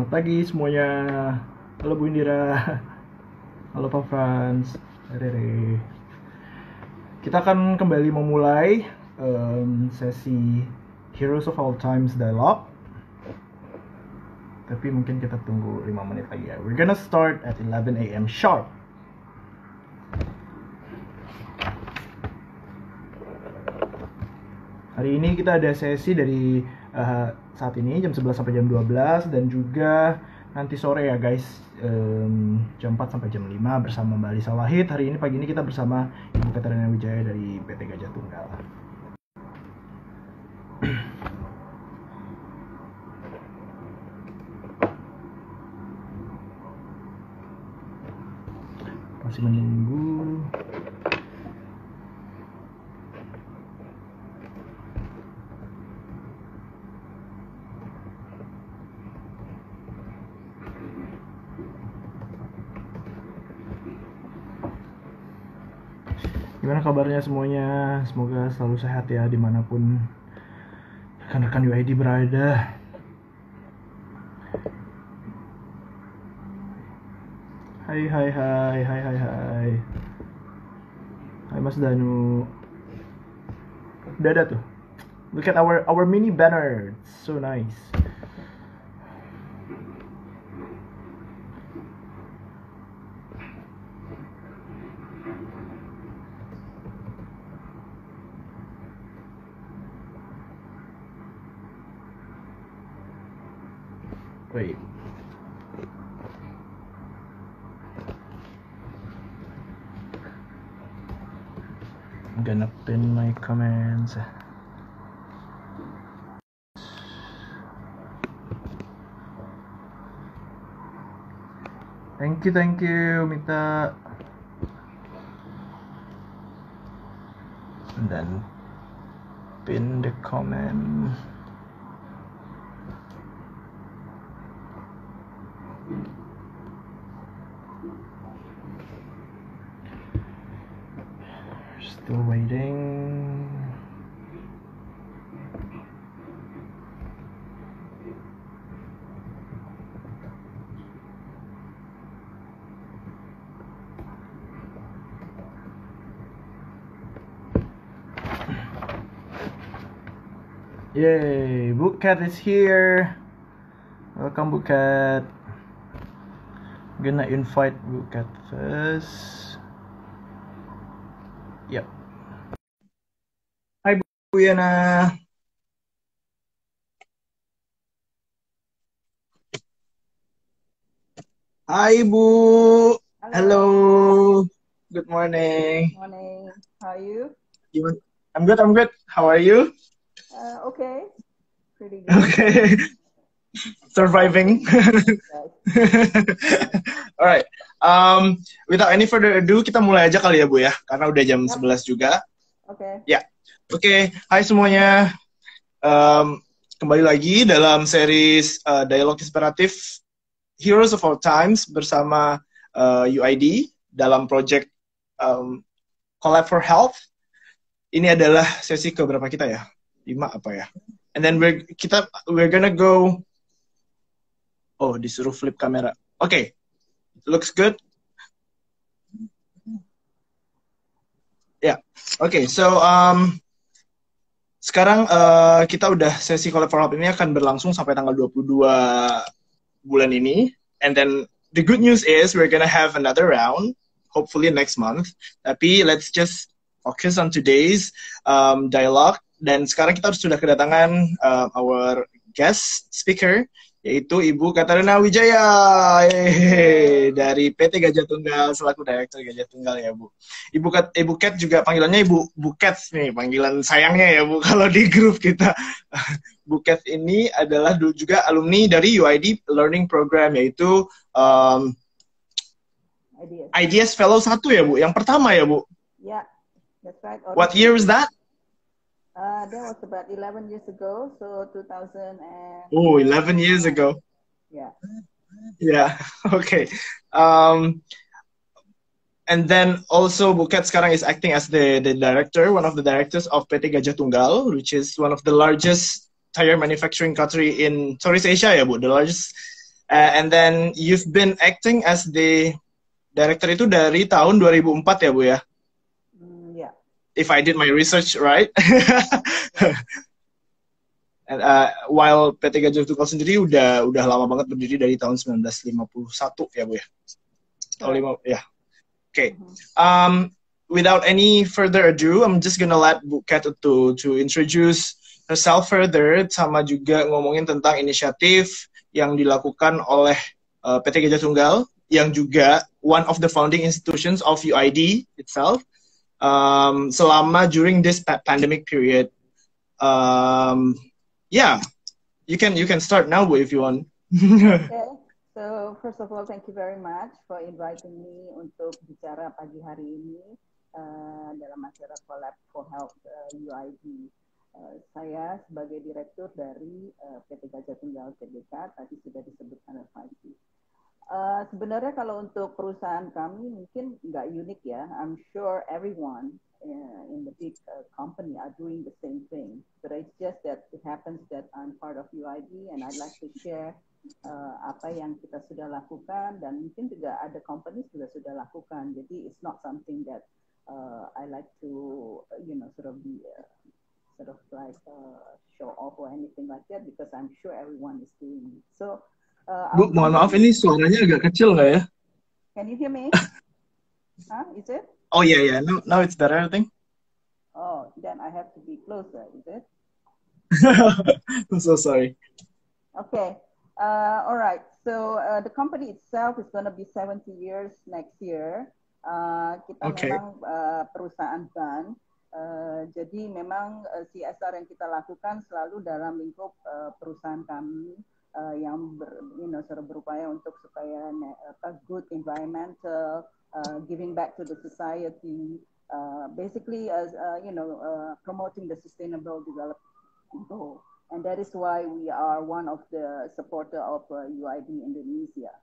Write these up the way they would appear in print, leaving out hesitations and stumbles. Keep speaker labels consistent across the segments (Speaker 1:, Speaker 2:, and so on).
Speaker 1: Selamat pagi semuanya. Halo Bu Indira. Halo Pak Franz. Rere. Kita akan kembali memulai sesi Heroes of All Times Dialogue. Tapi mungkin kita tunggu 5 menit lagi ya. We're gonna start at 11 a.m. sharp. Hari ini kita ada sesi dari saat ini jam 11 sampai jam 12 dan juga nanti sore ya guys, jam 4 sampai jam 5 bersama Mbak Alisa Wahid. Hari ini pagi ini kita bersama Ibu Katarina Wijaya dari PT Gajah Tunggal. Masih menunggu. Gimana kabarnya semuanya? Semoga selalu sehat ya dimanapun rekan-rekan UID berada. Hai. Hai Mas Danu. Udah ada tuh. Look at our mini banner. It's so nice. Wait. I'm gonna pin my comments. Thank you, Mita. And then pin the comment. Still waiting. Yay, Bookcat is here. Welcome, Bookcat. I'm gonna invite Bookcat first. Yep. Hai Bu Yana. Hai Bu. Hello. Good morning.
Speaker 2: Morning. How are you?
Speaker 1: I'm good. How are you?
Speaker 2: Okay. Pretty good.
Speaker 1: Okay. Surviving. Alright. Without any further ado, kita mulai aja kali ya Bu ya, karena udah jam 11 juga.
Speaker 2: Oke.
Speaker 1: Ya. Oke. Hai semuanya. Kembali lagi dalam series Dialog Inspiratif Heroes of All Times bersama UID dalam project Collab for Health. Ini adalah sesi keberapa kita ya? 5 apa ya? And then we're gonna go. Oh, disuruh flip kamera. Okay, looks good. Yeah. Okay, so sekarang kita udah sesi Collab for Help ini akan berlangsung sampai tanggal 22 bulan ini. And then the good news is we're gonna have another round, hopefully next month. Tapi let's just focus on today's dialogue. Dan sekarang kita sudah kedatangan our guest speaker, yaitu Ibu Katarina Wijaya dari PT Gajah Tunggal selaku Direktur Gajah Tunggal ya Bu. Ibu Kat juga panggilannya Ibu Buket nih, panggilan sayangnya ya Bu kalau di grup kita. Bu Kat ini adalah dulu juga alumni dari UID Learning Program, yaitu IDS Fellow 1 ya Bu, yang pertama ya Bu.
Speaker 2: Yeah, that's right.
Speaker 1: What year was that?
Speaker 2: That was about 11 years ago, so 2000 and...
Speaker 1: Oh, 11 years ago.
Speaker 2: Yeah.
Speaker 1: Yeah, okay. And then also Buket sekarang is acting as the director, one of the directors of PT Gajah Tunggal, which is one of the largest tire manufacturing country in Southeast Asia ya Bu, the largest And then you've been acting as the director itu dari tahun 2004 ya Bu ya?
Speaker 2: Yeah.
Speaker 1: If I did my research right.
Speaker 2: Yeah.
Speaker 1: And, while PT Gajah Tunggal sendiri udah lama banget berdiri dari tahun 1951 ya Bu ya? Oh, ya. Okay. Without any further ado, I'm just gonna let Bu Kat to introduce herself further, sama juga ngomongin tentang inisiatif yang dilakukan oleh PT Gajah Tunggal, yang juga one of the founding institutions of UID itself, selama during this pandemic period. Yeah, you can start now, Bu, if you want.
Speaker 2: Okay. So first of all, thank you very much for inviting me untuk bicara pagi hari ini dalam acara Collab for Health UID. Saya sebagai direktur dari PT Gajah Tunggal Tbk, tadi sudah disebutkan oleh Faisy. Sebenarnya kalau untuk perusahaan kami mungkin nggak unik ya. I'm sure everyone in the big company are doing the same thing. But it's just that it happens that I'm part of UID and I'd like to share apa yang kita sudah lakukan, dan mungkin juga ada companies juga sudah lakukan. Jadi it's not something that I like to sort of be sort of like show off or anything like that, because I'm sure everyone is doing it. So
Speaker 1: Bu, mohon maaf, ini suaranya agak kecil nggak ya?
Speaker 2: Can you hear me? Is it?
Speaker 1: Oh yeah. Now it's better, I think.
Speaker 2: Oh, then I have to be closer, is it?
Speaker 1: I'm so sorry.
Speaker 2: Okay. All right. So the company itself is going to be 70 years next year. Kita memang perusahaan bank. Jadi memang CSR yang kita lakukan selalu dalam lingkup perusahaan kami yang berupaya untuk supaya good environmental, giving back to the society, basically as promoting the sustainable development goal. And that is why we are one of the supporter of UID Indonesia.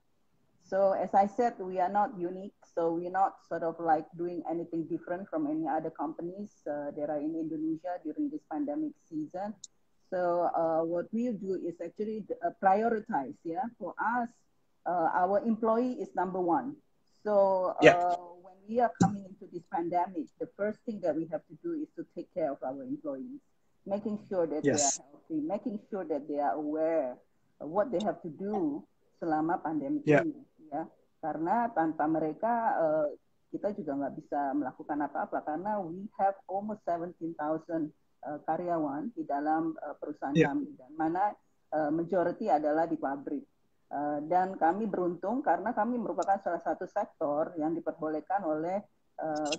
Speaker 2: So as I said, we are not unique. So we're not sort of like doing anything different from any other companies that are in Indonesia during this pandemic season. So what we do is actually prioritize. Yeah, for us, our employee is number one. So when we are coming into this pandemic, the first thing that we have to do is to take care of our employees, making sure that they are healthy, making sure that they are aware of what they have to do selama pandemi ini, ya. Karena tanpa mereka kita juga nggak bisa melakukan apa-apa, karena we have almost 17,000 karyawan di dalam perusahaan kami, dan mana majority adalah di pabrik. Dan kami beruntung karena kami merupakan salah satu sektor yang diperbolehkan oleh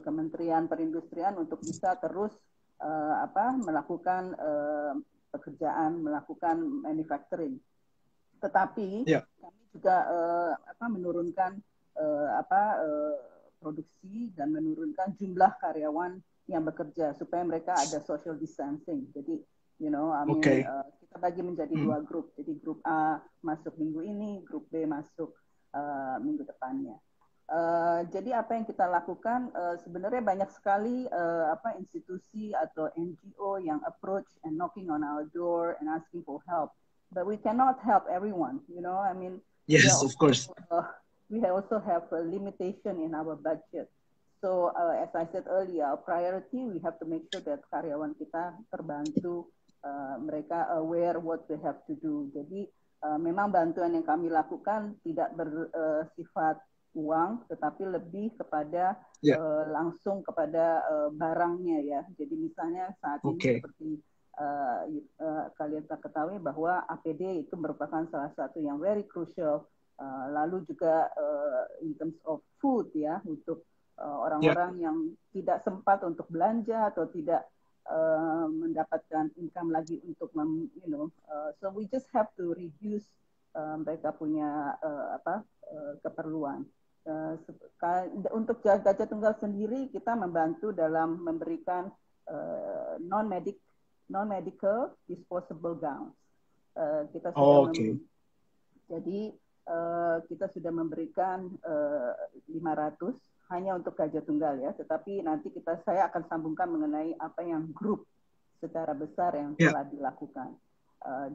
Speaker 2: Kementerian Perindustrian untuk bisa terus melakukan pekerjaan, melakukan manufacturing. Tetapi kami juga menurunkan produksi dan menurunkan jumlah karyawan yang bekerja supaya mereka ada social distancing. Jadi, kita bagi menjadi dua grup. Jadi grup A masuk minggu ini, grup B masuk minggu depannya. Jadi apa yang kita lakukan, sebenarnya banyak sekali institusi atau NGO yang approach and knocking on our door and asking for help. But we cannot help everyone,
Speaker 1: Yes, of course.
Speaker 2: We also have a limitation in our budget. So as I said earlier, our priority, we have to make sure that karyawan kita terbantu, mereka aware what they have to do. Jadi memang bantuan yang kami lakukan tidak bersifat uang, tetapi lebih kepada langsung kepada barangnya ya. Jadi misalnya saat ini seperti kalian ketahui bahwa APD itu merupakan salah satu yang very crucial. Lalu juga in terms of food ya, untuk orang-orang yang tidak sempat untuk belanja atau tidak mendapatkan income lagi untuk so we just have to reduce mereka punya keperluan. Untuk Gajah Tunggal sendiri, kita membantu dalam memberikan non-medical disposable gowns. Kita sudah jadi kita sudah memberikan 500 hanya untuk Gajah Tunggal ya, tetapi nanti saya akan sambungkan mengenai apa yang grup secara besar yang telah dilakukan.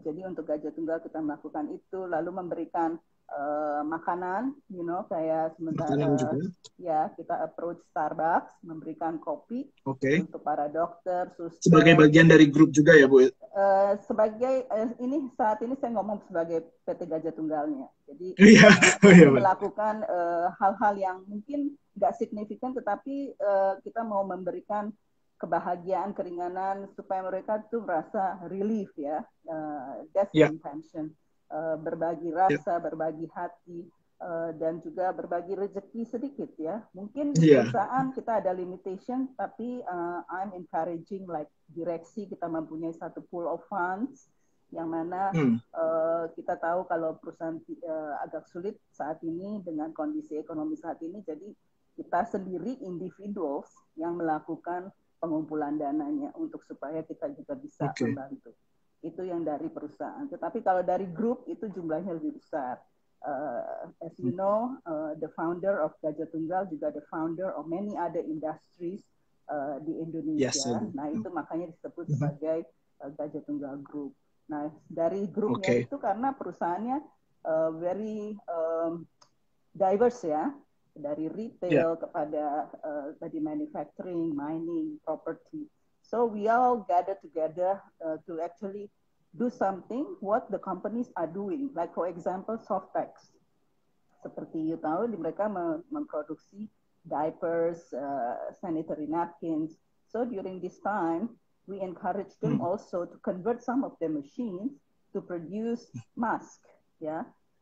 Speaker 2: Jadi untuk Gajah Tunggal kita melakukan itu, lalu memberikan makanan, kayak sementara ya kita approach Starbucks memberikan kopi untuk para dokter, suster.
Speaker 1: Sebagai bagian dari grup juga ya Bu?
Speaker 2: Saat ini saya ngomong sebagai PT Gajah Tunggalnya. Jadi melakukan hal-hal yang mungkin nggak signifikan, tetapi kita mau memberikan kebahagiaan, keringanan supaya mereka tuh merasa relief ya. That's the intention. Berbagi rasa, berbagi hati, dan juga berbagi rezeki sedikit ya. Mungkin di perusahaan kita ada limitation, tapi I'm encouraging like direksi kita mempunyai satu pool of funds yang mana kita tahu kalau perusahaan agak sulit saat ini dengan kondisi ekonomi saat ini, jadi kita sendiri individuals yang melakukan pengumpulan dananya untuk supaya kita juga bisa membantu. Itu yang dari perusahaan. Tetapi kalau dari grup itu jumlahnya lebih besar. As you know, the founder of Gajah Tunggal juga the founder of many other industries di Indonesia. Nah itu makanya disebut sebagai Gajah Tunggal Group. Nah dari grupnya itu karena perusahaannya very diverse ya, dari retail kepada tadi manufacturing, mining, property. So we all gather together to actually do something what the companies are doing. Like for example, Softex. Seperti you tahu, mereka memproduksi diapers, sanitary napkins. So during this time, we encourage them also to convert some of their machines to produce masks,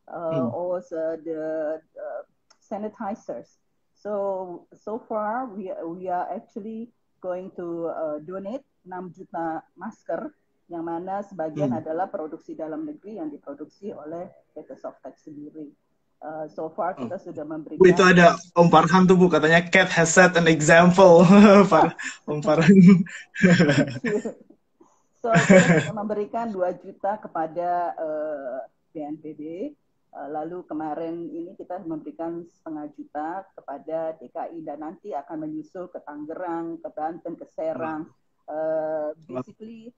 Speaker 2: or the sanitizers. So far we are actually going to donate 6 juta masker, yang mana sebagian adalah produksi dalam negeri yang diproduksi oleh PT Softex sendiri. So far kita sudah memberikan.
Speaker 1: Bu, itu ada Om Farhan tuh Bu, katanya Cat has set an example. Om Farhan.
Speaker 2: So kita sudah memberikan 2 juta kepada BNPB. Lalu kemarin ini kita memberikan 0,5 juta kepada DKI dan nanti akan menyusul ke Tangerang, ke Banten, ke Serang. Basically,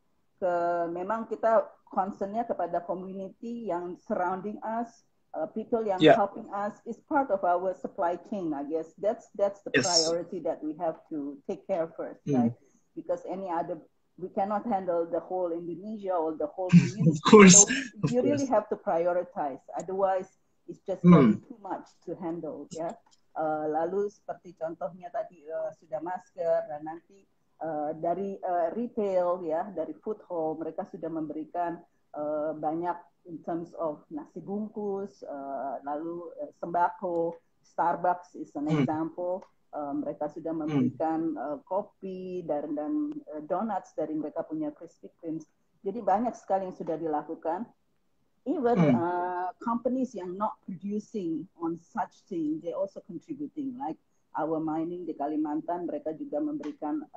Speaker 2: memang kita concernnya kepada community yang surrounding us, people yang helping us is part of our supply chain. I guess that's the priority that we have to take care first, right? Because we cannot handle the whole Indonesia or the whole community.
Speaker 1: Of course.
Speaker 2: So you really have to prioritize. Otherwise, it's just too much to handle. Ya. Lalu seperti contohnya tadi sudah masker dan nanti dari retail ya, dari food hall mereka sudah memberikan banyak in terms of nasi bungkus, lalu sembako. Starbucks is an example. Mereka sudah memberikan kopi dan donuts dari mereka punya Krispy Kreme. Jadi banyak sekali yang sudah dilakukan. Even companies yang not producing on such thing, they also contributing. Like our mining di Kalimantan, mereka juga memberikan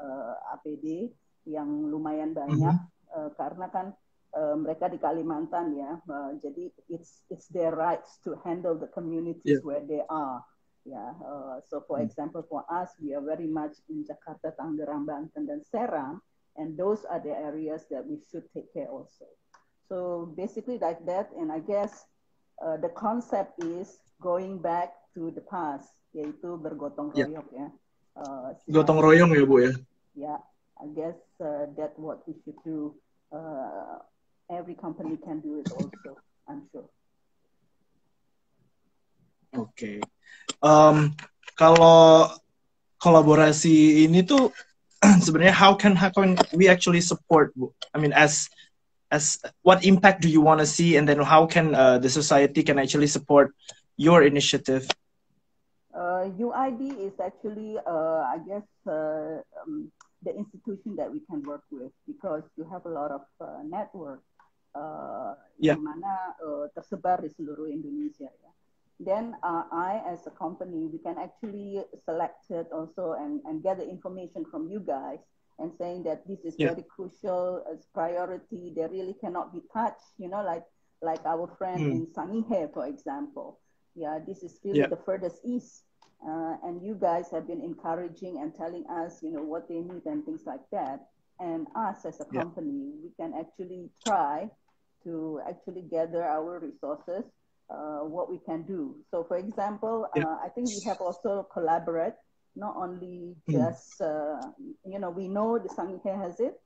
Speaker 2: APD yang lumayan banyak karena kan mereka di Kalimantan ya. Jadi it's their rights to handle the communities where they are. Yeah, so for example, for us, we are very much in Jakarta, Tangerang, Banten, dan Serang, and those are the areas that we should take care also. So basically like that, and I guess the concept is going back to the past, yaitu bergotong royong ya.
Speaker 1: Gotong royong ya Bu ya?
Speaker 2: Yeah, I guess that's what we should do. Every company can do it also, I'm sure.
Speaker 1: Oke. Kalau kolaborasi ini tuh sebenarnya how can we actually support, Bu? I mean, as what impact do you want to see, and then how can the society can actually support your initiative?
Speaker 2: UID is actually, I guess, the institution that we can work with because you have a lot of network yang mana tersebar di seluruh Indonesia ya. Then I, as a company, we can actually select it also and get the information from you guys and saying that this is very crucial as priority. They really cannot be touched, you know, like our friend in Sangihe, for example. Yeah, this is really the furthest east. And you guys have been encouraging and telling us, you know, what they need and things like that. And us as a company, we can actually try to actually gather our resources what we can do. So, for example, I think we have also collaborate, not only just, we know the Sangihe has it.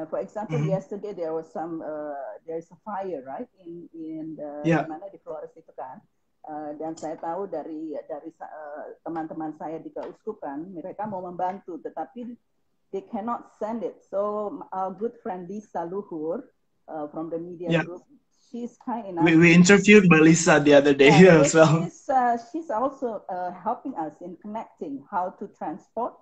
Speaker 2: For example, yesterday there was there's a fire, right, in mana di Flores itu kan. Dan saya tahu dari teman-teman saya di keuskupan, mereka mau membantu, tetapi they cannot send it. So our good friend Lisa Luhur from the media group, she's kind enough.
Speaker 1: We interviewed Melissa the other day as well.
Speaker 2: She's also helping us in connecting how to transport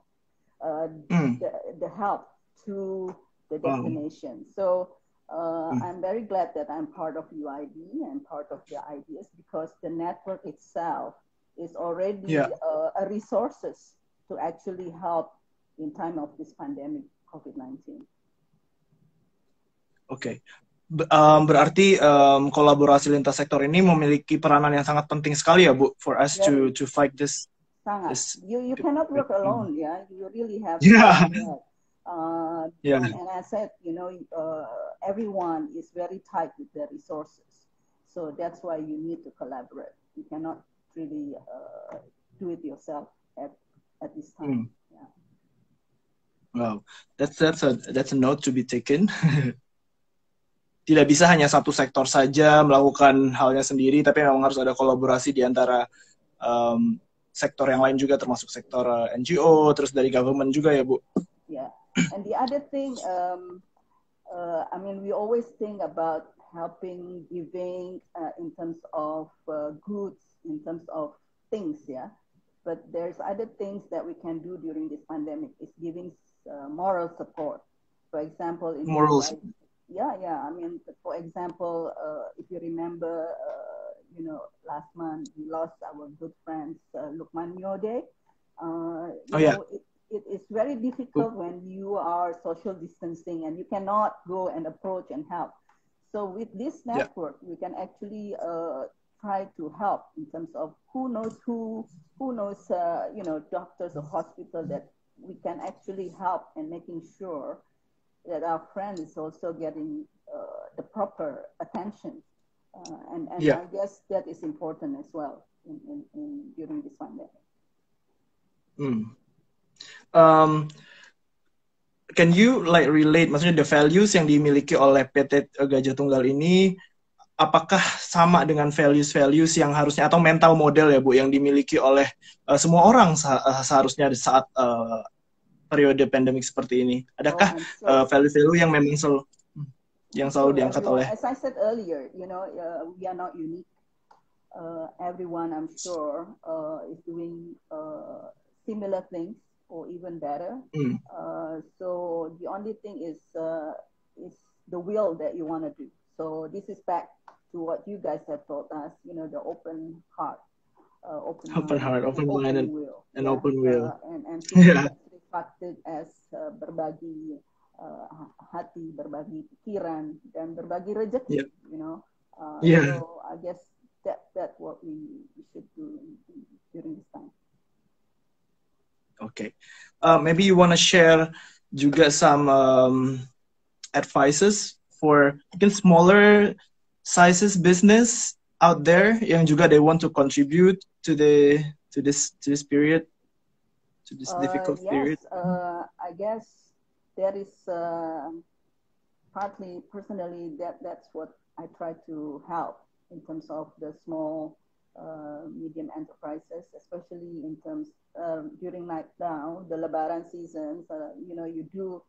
Speaker 2: the help to the destination. So I'm very glad that I'm part of UID and part of the ideas, because the network itself is already a resources to actually help in time of this pandemic COVID-19.
Speaker 1: Oke. Berarti kolaborasi lintas sektor ini memiliki peranan yang sangat penting sekali ya, Bu, for us to fight this.
Speaker 2: Sangat. You cannot work alone, ya. You really have and I said, everyone is very tight with their resources. So that's why you need to collaborate. You cannot really do it yourself at this time. Yeah.
Speaker 1: Wow, that's a note to be taken. Tidak bisa hanya satu sektor saja melakukan halnya sendiri, tapi memang harus ada kolaborasi di antara sektor yang lain juga, termasuk sektor NGO, terus dari government juga ya, Bu.
Speaker 2: Yeah, and the other thing, we always think about helping, giving in terms of goods, in terms of things, yeah. But there's other things that we can do during this pandemic, is giving moral support. For example, for example, if you remember, last month we lost our good friend Lukman Nyode. It is very difficult when you are social distancing and you cannot go and approach and help. So with this network, we can actually try to help in terms of who knows doctors or hospital that we can actually help in making sure that our friend is also getting the proper attention, and I guess that is important as well in during this pandemic.
Speaker 1: Can you relate, maksudnya the values yang dimiliki oleh PT Gajah Tunggal ini, apakah sama dengan values yang harusnya, atau mental model ya Bu, yang dimiliki oleh semua orang seharusnya di saat periode pandemik seperti ini? Adakah value-value yang memang selalu diangkat oleh?
Speaker 2: As I said earlier, we are not unique. Everyone, I'm sure, is doing similar things or even better. So the only thing is the will that you want to do. So this is back to what you guys have taught us. The open heart, open mind, and will, and open will, and reflected as berbagi hati, berbagi pikiran, dan berbagi rezeki. So I guess that's what we should do during this time.
Speaker 1: Okay, maybe you want to share juga some advices for mungkin smaller sizes business out there yang juga they want to contribute to this period, to this difficult period.
Speaker 2: I guess there is partly personally that's what I try to help in terms of the small medium enterprises, especially in terms during lockdown, the Lebaran seasons. You do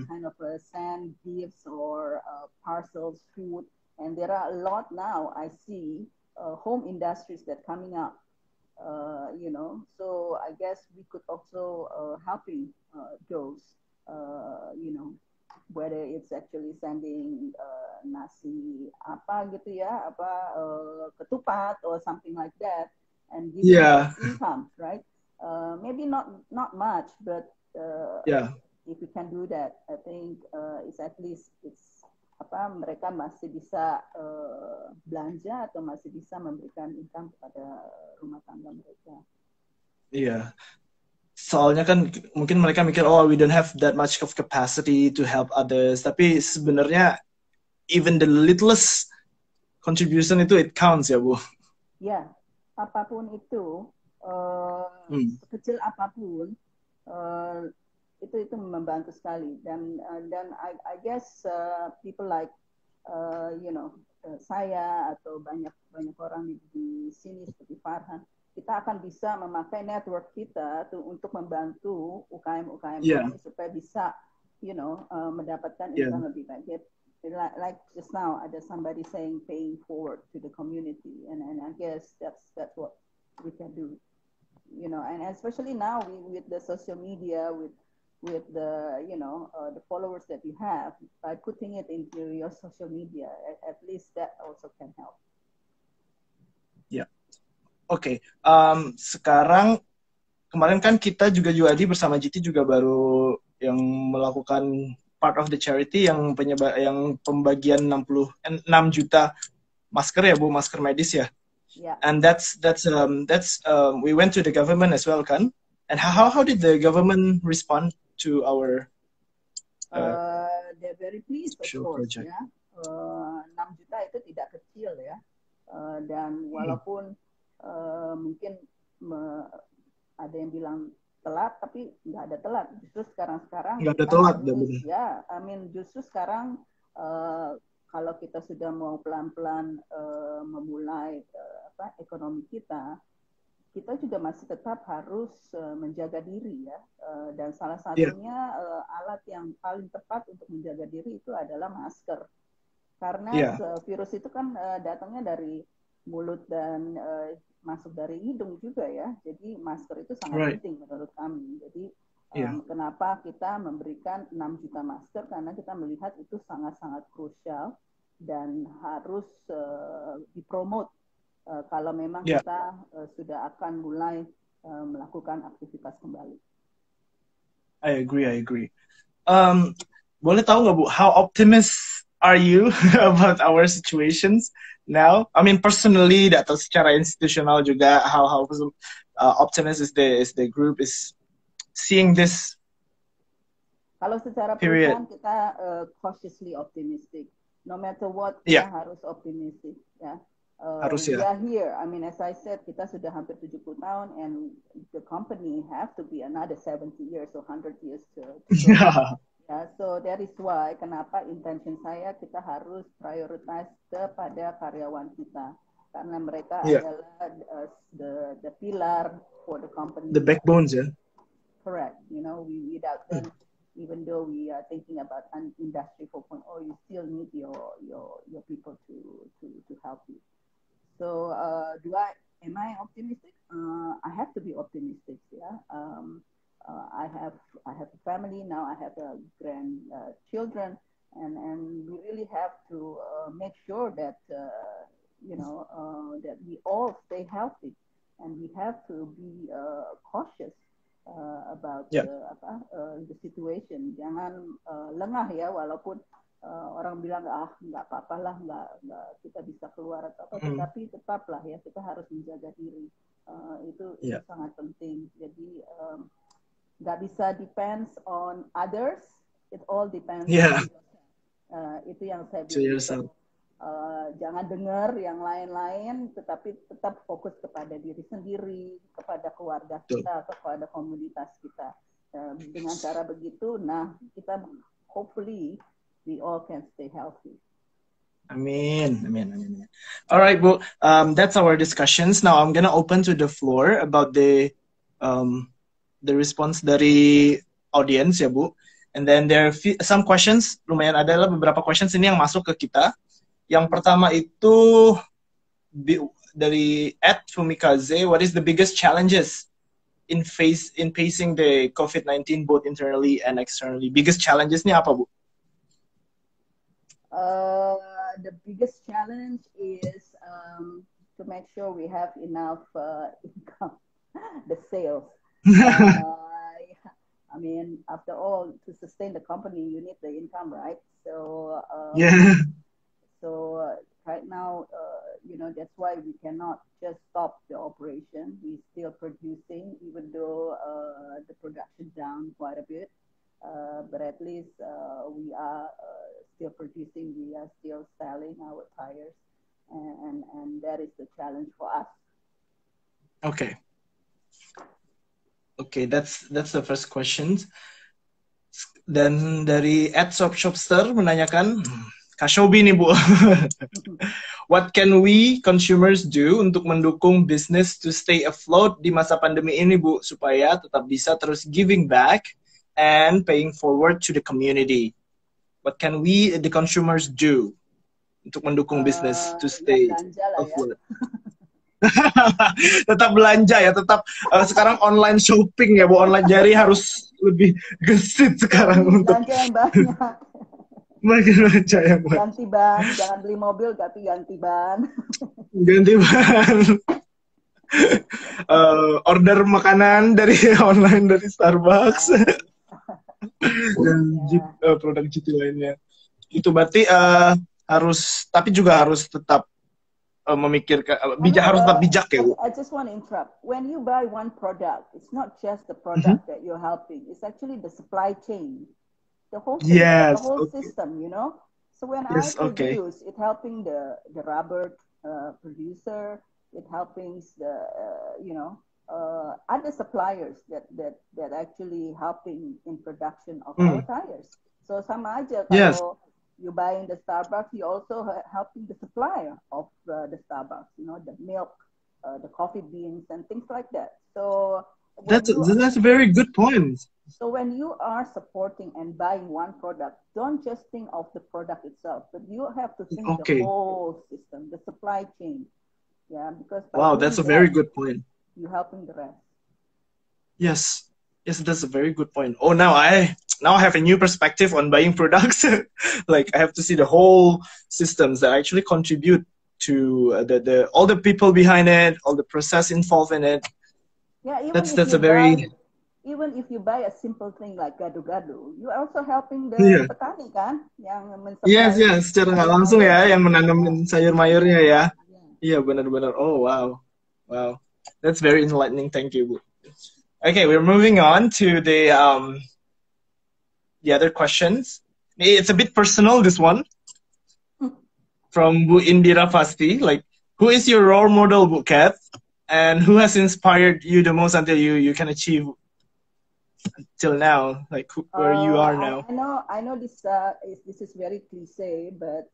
Speaker 2: kind of send gifts or parcels, food, and there are a lot now. I see home industries that coming up. So I guess we could also helping those, whether it's actually sending nasi ketupat or something like that, and giving income, right? Maybe not much, but if we can do that, I think it's at least mereka masih bisa belanja atau masih bisa memberikan income kepada rumah tangga mereka.
Speaker 1: Iya. Soalnya kan mungkin mereka mikir, we don't have that much of capacity to help others. Tapi sebenarnya even the littlest contribution itu it counts ya Bu.
Speaker 2: Ya, apapun itu, sekecil apapun, itu membantu sekali. Dan I guess people like saya atau banyak orang di sini seperti Farhan, kita akan bisa memakai network kita untuk membantu UKM-UKM ini supaya bisa mendapatkan income lebih baik. Like just now, ada somebody saying paying forward to the community, and I guess that's what we can do, and especially now with the social media, with the the followers that you have, by putting it into your social media, at least that also can help.
Speaker 1: Ya, oke. Sekarang kemarin kan kita juga Juadi bersama GT juga baru yang melakukan part of the charity yang pembagian 6 juta masker ya Bu, masker medis ya.
Speaker 2: Yeah.
Speaker 1: And that's we went to the government as well kan. And how did the government respond to our
Speaker 2: they're very pleased of course project. Ya. 6 juta itu tidak kecil ya. Dan walaupun mungkin ada yang bilang telat, tapi nggak ada telat. Justru sekarang
Speaker 1: nggak ada telat,
Speaker 2: ya. Justru sekarang kalau kita sudah mau pelan-pelan memulai ekonomi kita juga masih tetap harus menjaga diri ya. Dan salah satunya alat yang paling tepat untuk menjaga diri itu adalah masker. Karena virus itu kan datangnya dari mulut dan masuk dari hidung juga ya. Jadi masker itu sangat penting menurut kami. Jadi kenapa kita memberikan 6 juta masker? Karena kita melihat itu sangat-sangat krusial dan harus dipromot kalau memang kita sudah akan mulai melakukan aktivitas kembali.
Speaker 1: I agree. Boleh tahu nggak Bu, how optimist are you about our situations now? I mean personally, atau secara institusional juga, how optimist is the group is seeing this?
Speaker 2: Kalau secara perusahaan kita cautiously optimistic. No matter what, kita harus optimistic ya.
Speaker 1: Harus ya.
Speaker 2: We are here. I mean, as I said, kita sudah hampir 70 tahun, and the company have to be another 70 years or 100 years to Ya, so that is why kenapa intention saya kita harus prioritize kepada karyawan kita, karena mereka adalah the pillar for the company.
Speaker 1: The backbones, ya.
Speaker 2: Correct. Without them, even though we are thinking about an industry 4.0, you still need your people to help you. So, am I optimistic? I have to be optimistic. Yeah. I have a family now. I have grandchildren, and we really have to make sure that that we all stay healthy, and we have to be cautious about the situation. Jangan lengah ya, walaupun orang bilang nggak apa-apa lah, nggak kita bisa keluar atau apa, tetapi tetaplah ya kita harus menjaga diri. Itu sangat penting. Jadi nggak bisa depends on others, it all depends on yourself. Itu yang saya bilang. Jangan dengar yang lain-lain, tetapi tetap fokus kepada diri sendiri, kepada keluarga kita atau kepada komunitas kita. Dengan cara begitu, kita hopefully we all can stay healthy.
Speaker 1: Amin. All right, Bu. That's our discussions. Now I'm gonna open to the floor about the response dari audience ya Bu. And then there are some questions, lumayan adalah beberapa questions ini yang masuk ke kita. Yang pertama itu dari @fumikaze, what is the biggest challenges in facing the COVID-19 both internally and externally? Biggest challenges ini apa Bu?
Speaker 2: The biggest challenge is to make sure we have enough income, the sales. I mean, after all, to sustain the company, you need the income, right? So, So right now, that's why we cannot just stop the operation. We're still producing, even though the production down quite a bit. But at least we are still producing. We are still selling our tires, challenge for us.
Speaker 1: Okay. Okay, that's the first question. Dan dari @shopshopster menanyakan, Kak Shobi nih Bu, what can we consumers do untuk mendukung business to stay afloat di masa pandemi ini Bu, supaya tetap bisa terus giving back and paying forward to the community? What can we, the consumers, do untuk mendukung business to stay afloat? Tetap belanja ya, tetap sekarang online shopping ya Bu, online, jadi harus lebih gesit sekarang untuk
Speaker 2: belanja yang banyak.
Speaker 1: Makin belanja yang banyak.
Speaker 2: Ganti ban, jangan beli mobil tapi ganti ban.
Speaker 1: Ganti ban. Order makanan dari online dari Starbucks dan produk GT lainnya. Itu berarti harus, tapi juga harus tetap memikirkan, harus tetap bijak ya Bu.
Speaker 2: I just want to interrupt. When you buy one product, it's not just the product that you're helping. It's actually the supply chain, the whole thing, the whole system. You know. So when I produce, it helping the rubber producer. It helping the other suppliers that actually helping in production of our tires. So sama aja kalau you buying the Starbucks, you also helping the supplier of the Starbucks, you know, the milk, the coffee beans, and things like that. So
Speaker 1: that's a very good point.
Speaker 2: So when you are supporting and buying one product, don't just think of the product itself, but you have to think the whole system, the supply chain. Yeah, because
Speaker 1: wow, that's a very good point.
Speaker 2: You helping the rest.
Speaker 1: Yes, that's a very good point. Oh, now I have a new perspective on buying products. Like I have to see the whole systems that actually contribute to the all the people behind it, all the process involved in it.
Speaker 2: Yeah,
Speaker 1: that's a very
Speaker 2: even if you buy a simple thing like gado-gado, you are also helping the petani kan yang
Speaker 1: Yes, secara nggak langsung ya, yang menanamin sayur-mayurnya ya. Iya, benar-benar. Oh, wow. That's very enlightening. Thank you, Bu. Okay, we're moving on to the other questions. It's a bit personal, this one. From Bu Indira Fasti. Like, who is your role model, Bu Kat? And who has inspired you the most until you can achieve till now, like where you are now?
Speaker 2: I know this is very cliche, but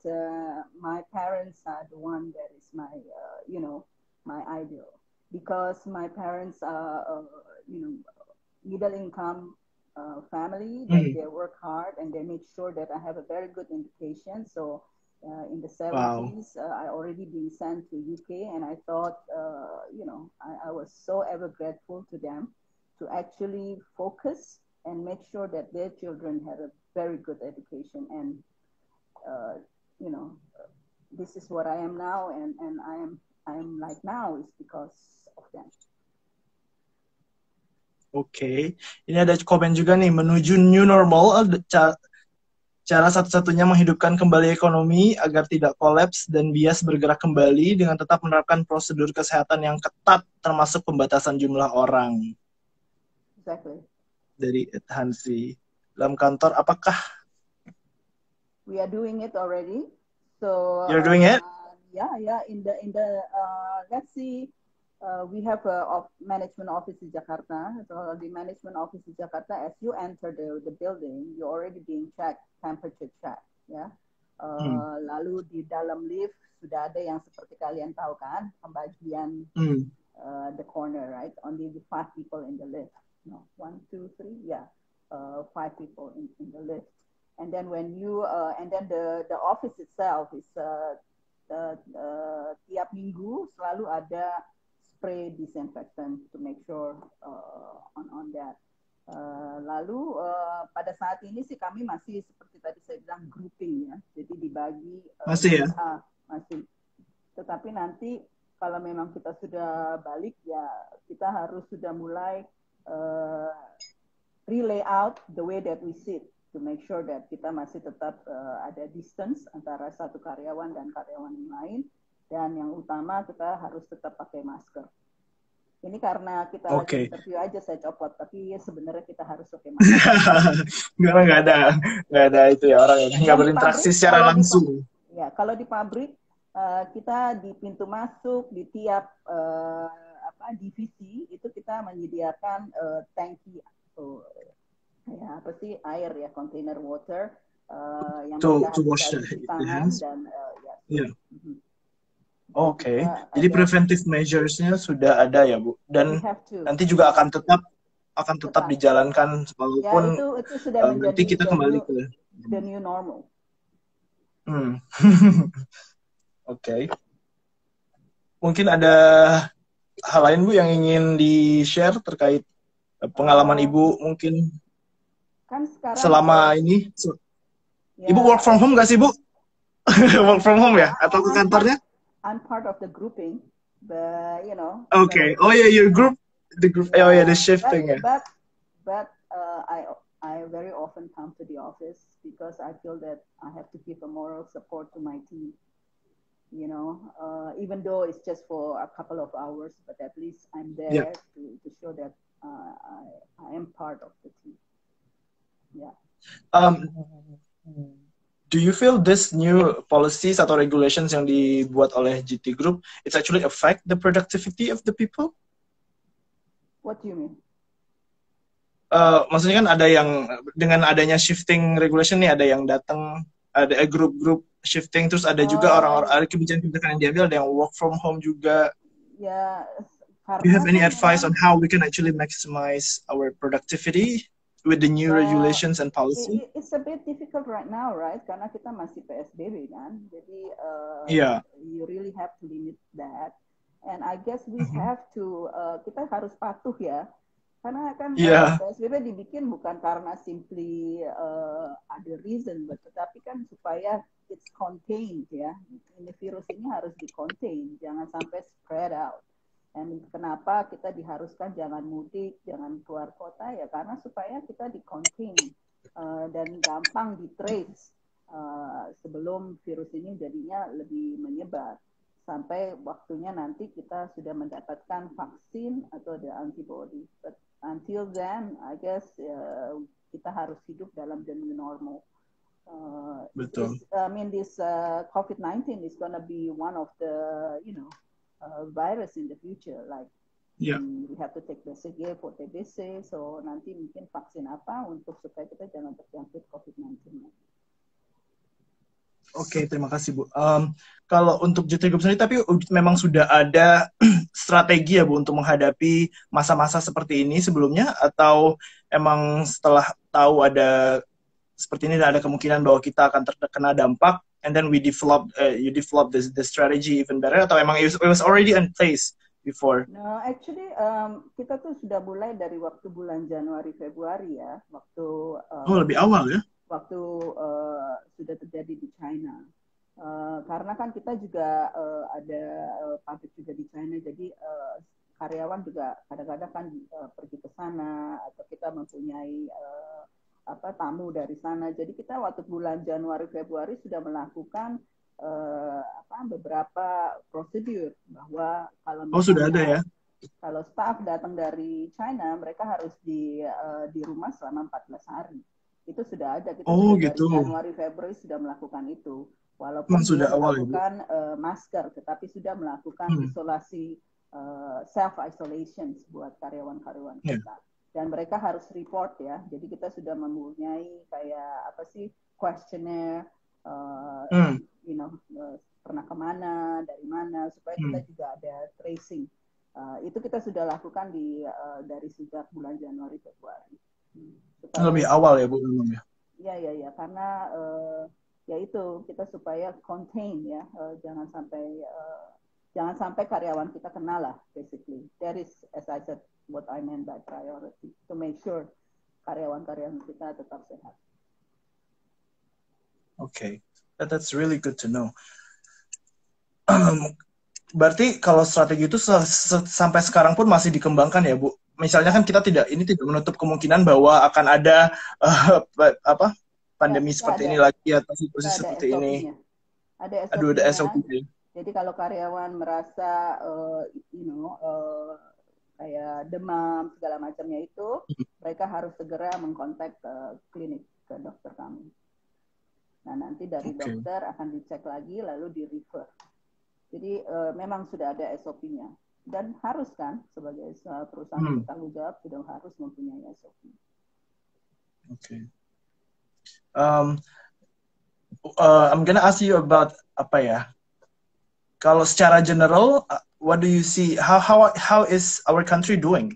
Speaker 2: my parents are the one that is my my idol, because my parents are middle income family. That they work hard and they make sure that I have a very good education. So in the 70s, I already been sent to UK, and I thought I was so ever grateful to them to actually focus and make sure that their children have a very good education. And, this is what I am now, and I am like now is because of them.
Speaker 1: Oke. Ini ada komen juga nih, menuju new normal, cara satu-satunya menghidupkan kembali ekonomi agar tidak kolaps dan bias bergerak kembali dengan tetap menerapkan prosedur kesehatan yang ketat, termasuk pembatasan jumlah orang.
Speaker 2: Exactly.
Speaker 1: Dari Hansi. Dalam kantor, apakah?
Speaker 2: We are doing it already. So
Speaker 1: you're doing it?
Speaker 2: Yeah. In the let's see. We have a management office in Jakarta. So the management office in Jakarta, as you enter the building, you're already being checked, temperature check. Ya. Lalu di dalam lift sudah ada yang seperti kalian tahu kan, pembagian the corner, right? Only the 5 people in the lift. No, 1, 2, 3, 5 people in the lift. And then when you and then the office itself is tiap minggu selalu ada spray disinfectant to make sure on that. Lalu pada saat ini sih kami masih seperti tadi saya bilang grouping ya, jadi dibagi
Speaker 1: masih ya.
Speaker 2: Masih. Tetapi nanti kalau memang kita sudah balik ya kita harus sudah mulai relay out the way that we sit to make sure that kita masih tetap ada distance antara satu karyawan dan karyawan yang lain, dan yang utama kita harus tetap pakai masker. Ini karena kita lagi interview aja saya copot, tapi sebenarnya kita harus pakai masker.
Speaker 1: Karena nggak ada itu ya, orang yang nggak berinteraksi secara langsung.
Speaker 2: Ya, kalau di pabrik kita di pintu masuk di tiap divisi itu kita menyediakan tangki kayak apa sih air ya, container water yang mereka
Speaker 1: To
Speaker 2: bisa
Speaker 1: wash
Speaker 2: cuci
Speaker 1: the
Speaker 2: tangan
Speaker 1: hands.
Speaker 2: dan
Speaker 1: Yeah.
Speaker 2: dan
Speaker 1: Oke,
Speaker 2: juga
Speaker 1: jadi
Speaker 2: ada
Speaker 1: preventive measures-nya sudah ada ya, Bu.
Speaker 2: we
Speaker 1: Dan
Speaker 2: have to
Speaker 1: nanti juga akan tetap
Speaker 2: tetap
Speaker 1: dijalankan
Speaker 2: ya
Speaker 1: walaupun
Speaker 2: itu sudah
Speaker 1: nanti
Speaker 2: menjadi
Speaker 1: kita kembali ke
Speaker 2: the new normal.
Speaker 1: Oke. Mungkin ada hal lain Bu yang ingin di-share terkait pengalaman Ibu mungkin
Speaker 2: kan sekarang
Speaker 1: selama ini.
Speaker 2: ya,
Speaker 1: Ibu work from home nggak sih, Bu? Work from home ya? Atau ke kantornya?
Speaker 2: I'm part of the grouping, but you know.
Speaker 1: Okay. Oh yeah, your group, the group. Yeah, oh yeah, the shifting ya.
Speaker 2: But I very often come to the office because I feel that I have to give a moral support to my team. You know, even though it's just for a couple of hours, but at least I'm there to show that I am part of the team. Yeah.
Speaker 1: Do you feel this new policies atau regulations yang dibuat oleh GT Group, it's actually affect the productivity of the people?
Speaker 2: What do you mean?
Speaker 1: Maksudnya kan ada yang dengan adanya shifting regulation nih, ada yang datang, ada grup-grup shifting, terus ada juga orang-orang, ada kebijakan-kebijakan yang diambil, ada yang work from home juga.
Speaker 2: Ya,
Speaker 1: Do you have any advice on how we can actually maximize our productivity with the new regulations and policy?
Speaker 2: It's a bit difficult right now, right? Karena kita masih PSBB kan, jadi you really have to limit that. And I guess we have to, kita harus patuh ya. Karena kan PSBB dibikin bukan karena simply ada reason, tetapi kan supaya it's contained ya. Ini virus ini harus di-contain, jangan sampai spread out. Dan kenapa kita diharuskan jangan mudik, jangan keluar kota ya karena supaya kita di-contain dan gampang di-trace sebelum virus ini jadinya lebih menyebar. Sampai waktunya nanti kita sudah mendapatkan vaksin atau the antibody. But until then, I guess kita harus hidup dalam the new normal.
Speaker 1: Betul.
Speaker 2: I mean, this COVID-19 is gonna be one of the, virus in the future. Like, we have to take BCG for TBC. So nanti mungkin vaksin apa untuk supaya kita jangan terjangkit COVID-19.
Speaker 1: Oke, terima kasih Bu. Kalau untuk GT Group sendiri, tapi memang sudah ada strategi ya Bu untuk menghadapi masa-masa seperti ini sebelumnya, atau emang setelah tahu ada seperti ini dan ada kemungkinan bahwa kita akan terkena dampak, and then you develop the strategy even better, atau emang it was already in place before?
Speaker 2: No, actually kita tuh sudah mulai dari waktu bulan Januari Februari ya, waktu
Speaker 1: lebih awal ya.
Speaker 2: Waktu sudah terjadi di China. Karena kan kita juga ada pabrik juga di China, jadi karyawan juga kadang-kadang kan pergi ke sana, atau kita mempunyai tamu dari sana. Jadi kita waktu bulan Januari Februari sudah melakukan beberapa prosedur bahwa kalau misalnya,
Speaker 1: sudah ada ya.
Speaker 2: Kalau staff datang dari China, mereka harus di rumah selama 14 hari. Itu sudah ada, kita sudah dari Januari Februari sudah melakukan itu, walaupun sudah melakukan masker, tetapi sudah melakukan isolasi self isolation buat karyawan-karyawan kita, dan mereka harus report ya. Jadi kita sudah mempunyai kayak questionnaire, pernah kemana, dari mana, supaya kita juga ada tracing. Itu kita sudah lakukan dari sejak bulan Januari Februari.
Speaker 1: Lebih awal ya Bu memang ya.
Speaker 2: Ya, karena ya itu kita supaya contain ya, jangan sampai karyawan kita kena lah, basically. That is, as I said, what I meant by priority, to make sure karyawan-karyawan kita tetap sehat.
Speaker 1: Okay, that's really good to know. Berarti kalau strategi itu sampai sekarang pun masih dikembangkan ya Bu? Misalnya kan kita tidak menutup kemungkinan bahwa akan ada pandemi seperti ini lagi atau situasi seperti ini.
Speaker 2: Ada SOP. Jadi kalau karyawan merasa kayak demam segala macamnya itu, mereka harus segera mengkontak klinik, ke dokter kami. Nah nanti dari dokter akan dicek lagi lalu di refer. Jadi memang sudah ada SOP-nya. Dan harus kan, sebagai perusahaan bertanggung jawab, sudah harus mempunyai SOP.
Speaker 1: Okay. I'm gonna ask you about apa ya? Kalau secara general, what do you see? How is our country doing?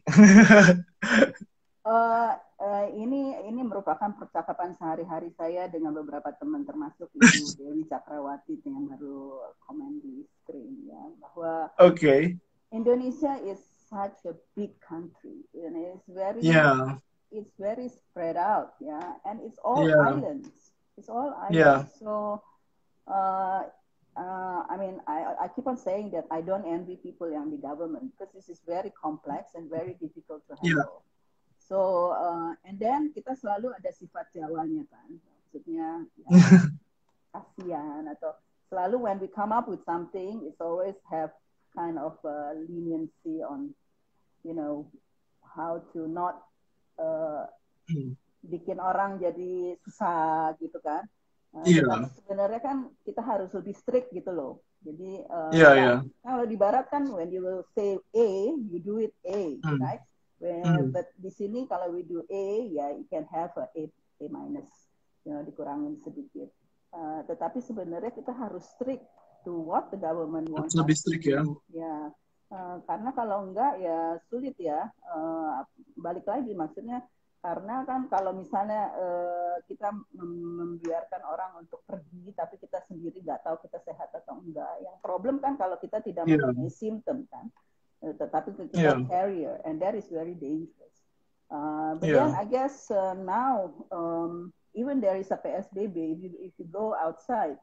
Speaker 2: Ini merupakan percakapan sehari-hari saya dengan beberapa teman, termasuk Ibu Dewi Cakrawati yang baru komen di screen ya, bahwa Indonesia is such a big country and it's very spread out, yeah, and it's all islands. It's all islands. So I mean, I keep on saying that I don't envy people yang di government because this is very complex and very difficult to handle. So, and then kita selalu ada sifat Jawanya kan, maksudnya ya, kasihan atau selalu when we come up with something, it's always have kind of leniency on, you know, how to not bikin orang jadi susah gitu kan. Sebenarnya kan kita harus lebih strict gitu loh. Jadi kalau di Barat kan when you will say A, you do it A, right? But di sini kalau we do A, ya you can have a minus, you know, dikurangin sedikit. Tetapi sebenarnya kita harus strict to what the government wants.
Speaker 1: Lebih strict ya.
Speaker 2: Ya, karena kalau enggak ya sulit ya. Balik lagi maksudnya karena kan kalau misalnya kita membiarkan orang untuk pergi, tapi kita sendiri nggak tahu kita sehat atau enggak. Yang problem kan kalau kita tidak mempunyai simptom kan. Tetapi kita carrier, and that is very dangerous. But then I guess now, even there is a PSBB, if you go outside,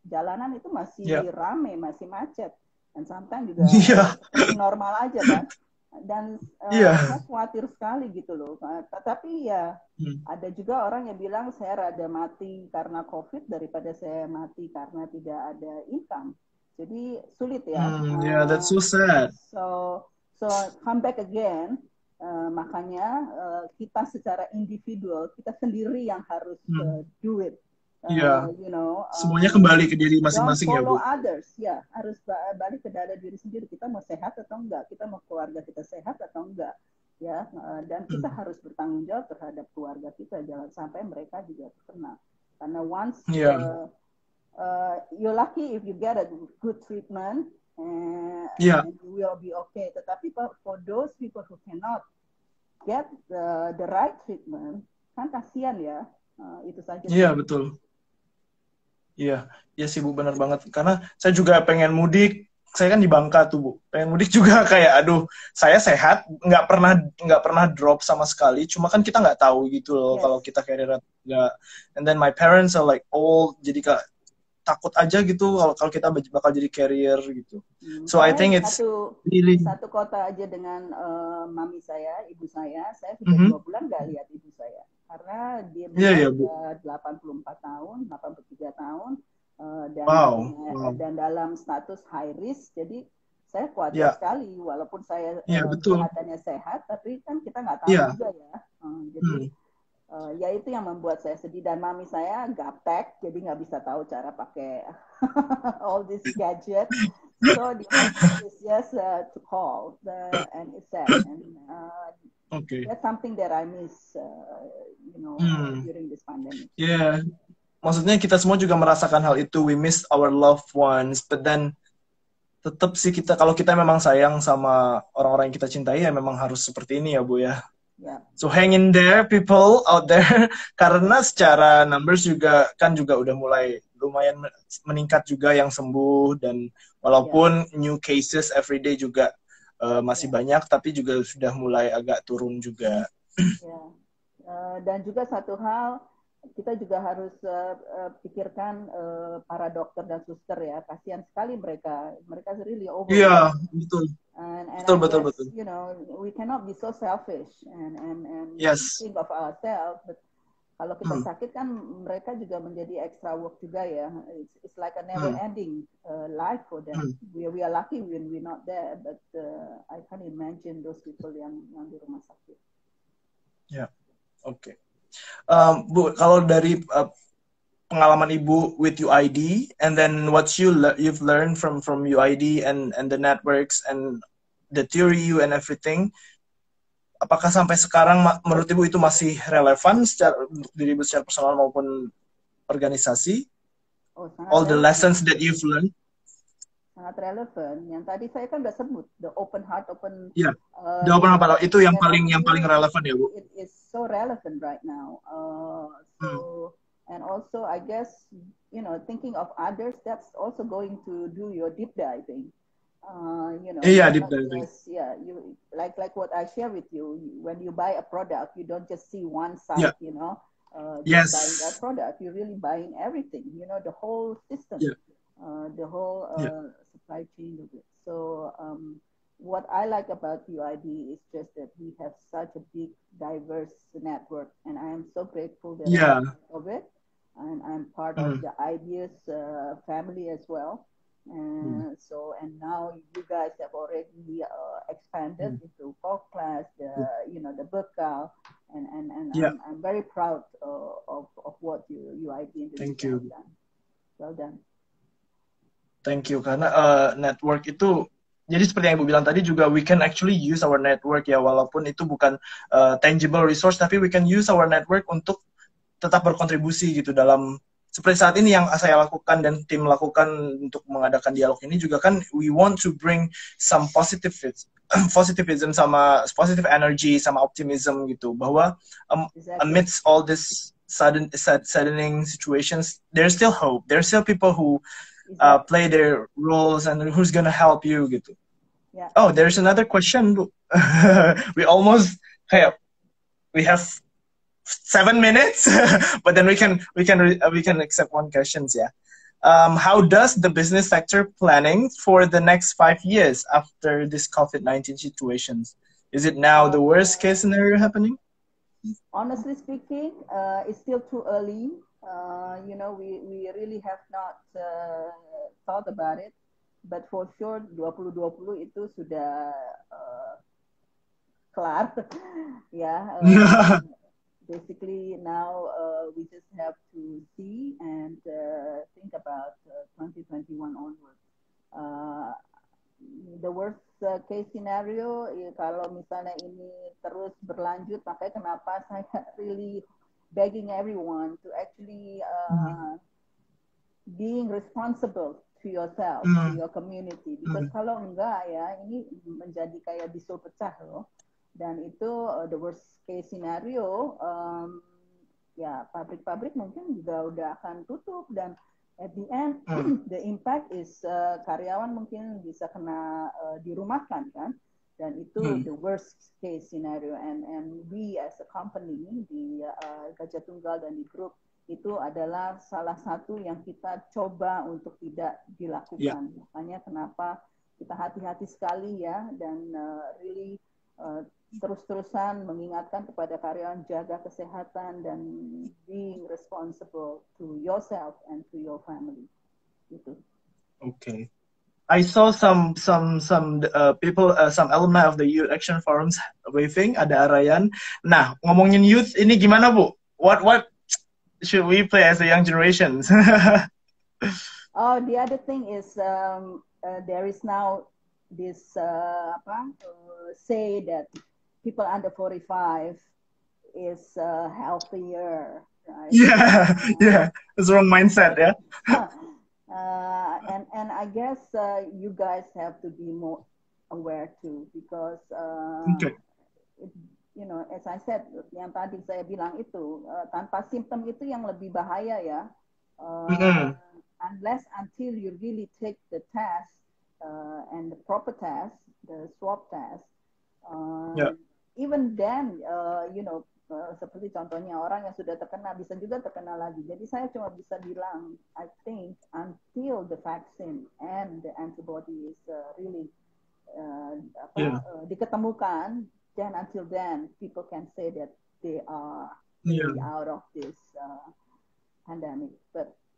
Speaker 2: jalanan itu masih rame, masih macet, and sometimes juga normal aja kan. Dan saya khawatir sekali gitu loh. Tetapi ya ada juga orang yang bilang saya rada mati karena COVID daripada saya mati karena tidak ada income. Jadi sulit ya.
Speaker 1: Yeah, that's so sad.
Speaker 2: So come back again. Makanya kita secara individual, kita sendiri yang harus do it. You know,
Speaker 1: semuanya kembali ke diri masing-masing ya, Bu.
Speaker 2: Follow others, ya harus balik ke diri sendiri. Kita mau sehat atau enggak? Kita mau keluarga kita sehat atau enggak? Ya, dan kita harus bertanggung jawab terhadap keluarga kita. Jangan sampai mereka juga terkena. Karena once you're lucky if you get a good treatment and you will be okay. Tetapi for those people who cannot get the right treatment, kan kasihan ya. Itu saja.
Speaker 1: Iya, betul. Iya sih Bu, benar banget. Karena saya juga pengen mudik. Saya kan di Bangka tuh Bu. Pengen mudik juga kayak, aduh, saya sehat, nggak pernah drop sama sekali. Cuma kan kita nggak tahu gitu loh kalau kita carrier atau enggak. And then my parents are like old, jadi takut aja gitu kalau kita bakal jadi carrier gitu. So I think it's really
Speaker 2: satu kota aja dengan mami saya, ibu saya sudah 2 bulan nggak lihat ibu saya karena dia sudah 84 tahun, 83 tahun dan dalam status high risk. Jadi saya khawatir sekali walaupun saya kelihatannya sehat, tapi kan kita nggak tahu juga ya. Jadi ya itu yang membuat saya sedih, dan mami saya gaptek jadi nggak bisa tahu cara pakai all this gadget, so the answer is just to call and it's sad and that's something that I miss you know during this pandemic.
Speaker 1: Maksudnya kita semua juga merasakan hal itu, we miss our loved ones, but then tetap sih kalau kita memang sayang sama orang-orang yang kita cintai ya memang harus seperti ini ya Bu ya. So hang in there people out there, karena secara numbers juga udah mulai lumayan meningkat juga yang sembuh, dan walaupun new cases every day juga masih banyak, tapi juga sudah mulai agak turun juga.
Speaker 2: Dan juga satu hal kita juga harus pikirkan para dokter dan suster ya, kasihan sekali mereka really over.
Speaker 1: Betul.
Speaker 2: And
Speaker 1: betul.
Speaker 2: You know, we cannot be so selfish and think of ourselves. But kalau kita sakit kan mereka juga menjadi extra work juga ya. It's like a never ending life for them. We are lucky when we're not there, but I can't imagine those people yang di rumah sakit.
Speaker 1: Oke. Bu, kalau dari pengalaman Ibu with UID, and then what you've learned from UID and the networks and the theory you and everything. Apakah sampai sekarang menurut Ibu itu masih relevan untuk diri Ibu secara personal maupun organisasi?
Speaker 2: Oh,
Speaker 1: All the lessons that you've learned.
Speaker 2: Sangat relevan. Yang tadi saya kan udah sebut the open heart, open.
Speaker 1: Yeah. The open heart itu yang paling relevan ya, Bu.
Speaker 2: It is so relevant right now. And also I guess thinking of others, that's also going to do your deep diving.
Speaker 1: Deep diving.
Speaker 2: Yeah, you like what I share with you. When you buy a product, you don't just see one side.
Speaker 1: Yes.
Speaker 2: Buying that product, you're really buying everything. The whole system.
Speaker 1: Yeah.
Speaker 2: The whole supply chain of it. So what I like about UID is just that we have such a big, diverse network, and I am so grateful that I'm part of it, and I'm part of the Ideas family as well. And now you guys have already expanded into Folk Class, the Bekal, and I'm very proud of what UID Indonesia have done. Well done.
Speaker 1: Thank you, karena network itu, jadi seperti yang Ibu bilang tadi juga, we can actually use our network ya, walaupun itu bukan tangible resource, tapi we can use our network untuk tetap berkontribusi gitu dalam, seperti saat ini yang saya lakukan dan tim lakukan untuk mengadakan dialog ini juga kan, we want to bring some positivism sama positive energy sama optimism gitu, bahwa amidst all this saddening situations, there's still hope, there's still people who play their roles and who's gonna help you gitu.
Speaker 2: Yeah.
Speaker 1: Oh, there's another question. we have 7 minutes, but then we can accept one questions. Yeah. How does the business sector planning for the next 5 years after this COVID-19 situations? Is it now the worst case scenario happening?
Speaker 2: Honestly speaking, it's still too early. We really have not thought about it, but for sure 2020 itu sudah kelar. Basically now we just have to see and think about 2021 onwards. The worst case scenario, kalau misalnya ini terus berlanjut, makanya kenapa saya really begging everyone to actually being responsible to yourself, to your community. Because kalau enggak ya, ini menjadi kayak bisul pecah loh. Dan itu the worst case scenario, pabrik-pabrik mungkin juga udah akan tutup, dan at the end the impact is karyawan mungkin bisa kena dirumahkan kan. Dan itu the worst case scenario, and we as a company di Gajah Tunggal dan di grup itu adalah salah satu yang kita coba untuk tidak dilakukan. Makanya kenapa kita hati-hati sekali ya, dan really terus-terusan mengingatkan kepada karyawan jaga kesehatan dan being responsible to yourself and to your family. Gitu.
Speaker 1: Okay. I saw some people, some alumni of the Youth Action Forums waving. Ada Arayan. Nah, ngomongin youth ini gimana, Bu? What should we play as a young generations?
Speaker 2: Oh, the other thing is there is now this say that people under 45 is healthier. Right?
Speaker 1: Yeah, it's wrong mindset, yeah.
Speaker 2: And I guess you guys have to be more aware too, because as I said, yang tadi saya bilang itu tanpa simptom itu yang lebih bahaya ya. Unless until you really take the test and the proper test, the swab test, even then, seperti contohnya orang yang sudah terkena bisa juga terkena lagi. Jadi saya cuma bisa bilang, I think until the vaccine and the antibody is really diketemukan, then until then people can say that they are really out of this pandemic.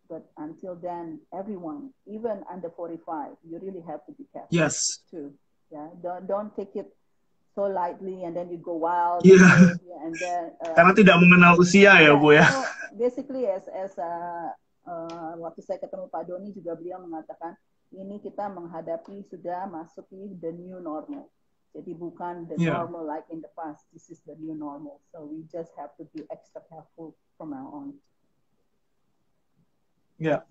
Speaker 2: But until then, everyone, even under 45, you really have to be careful too. Yeah, don't take it so lightly and then you go wild
Speaker 1: Yeah.
Speaker 2: and then
Speaker 1: Karena tidak mengenal usia ya, Bu ya.
Speaker 2: so basically as waktu saya ketemu Pak Doni juga beliau mengatakan ini kita menghadapi sudah masuk di the new normal. Jadi bukan the normal like in the past. This is the new normal. So we just have to be extra careful from now on.
Speaker 1: Yeah.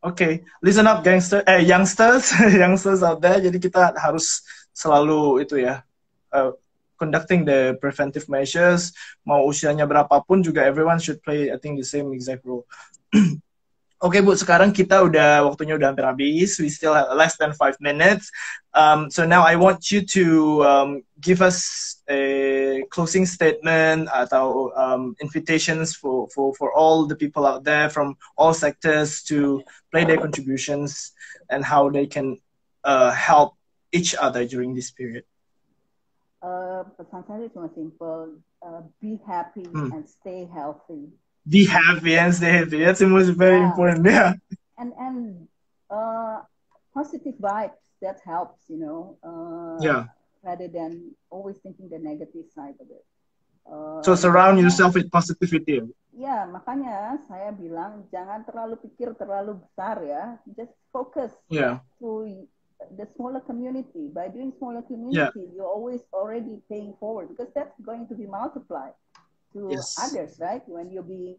Speaker 1: Okay, listen up youngsters, youngsters out there. Jadi kita harus selalu itu ya, conducting the preventive measures. Mau usianya berapapun juga everyone should play, I think, the same exact role. Oke, Bu, sekarang waktunya udah hampir habis. We still have less than 5 minutes. So now I want you to give us a closing statement atau invitations for all the people out there from all sectors to play their contributions and how they can help each other during this period.
Speaker 2: Pesan saya cuma simple, be happy and stay healthy.
Speaker 1: Be happy and stay happy. That's the most very important. Yeah.
Speaker 2: And positive vibes, that helps, you know. Rather than always thinking the negative side of it.
Speaker 1: So surround yourself with positivity.
Speaker 2: Ya, makanya saya bilang jangan terlalu pikir terlalu besar ya. Just focus to the smaller community. By doing smaller community, you're always already paying forward because that's going to be multiplied to others, right? When you be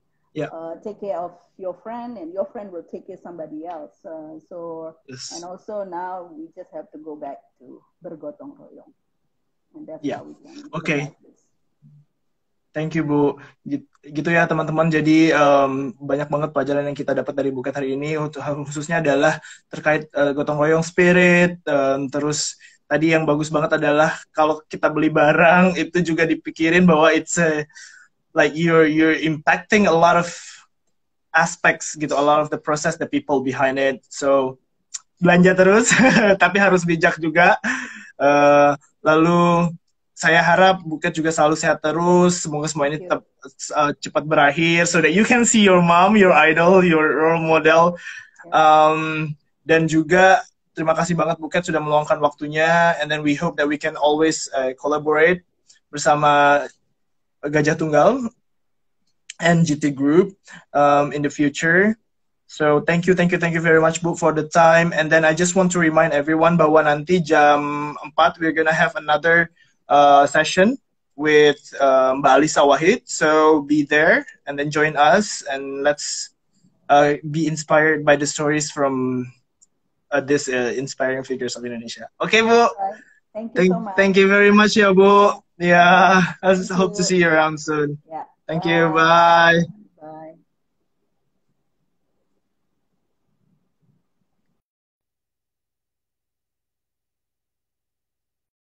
Speaker 2: take care of your friend, and your friend will take care of somebody else. And also now we just have to go back to bergotong royong, and that's how we can.
Speaker 1: Okay. Thank you, Bu. Gitu ya, teman-teman. Jadi banyak banget pelajaran yang kita dapat dari Bu Cat hari ini. Khususnya adalah terkait gotong royong spirit. Terus tadi yang bagus banget adalah kalau kita beli barang itu juga dipikirin bahwa it's like you're impacting a lot of aspects gitu, a lot of the process, the people behind it. So belanja terus, tapi harus bijak juga. Lalu saya harap Bu Cat juga selalu sehat terus. Semoga semua ini tetap cepat berakhir, so that you can see your mom, your idol, your role model. Dan juga terima kasih banget Bu Cat sudah meluangkan waktunya. And then we hope that we can always collaborate bersama Gajah Tunggal and GT Group in the future. So thank you very much, Bu, for the time. And then I just want to remind everyone bahwa nanti jam 4 we're gonna have another session with Mbak Alisa Wahid. So be there and then join us, and let's be inspired by the stories from this inspiring figures of Indonesia. Okay, Bu.
Speaker 2: Thank you so much.
Speaker 1: Thank you very much, ya, Bu. Yeah, I hope to see you around soon.
Speaker 2: Yeah.
Speaker 1: Thank you. Bye.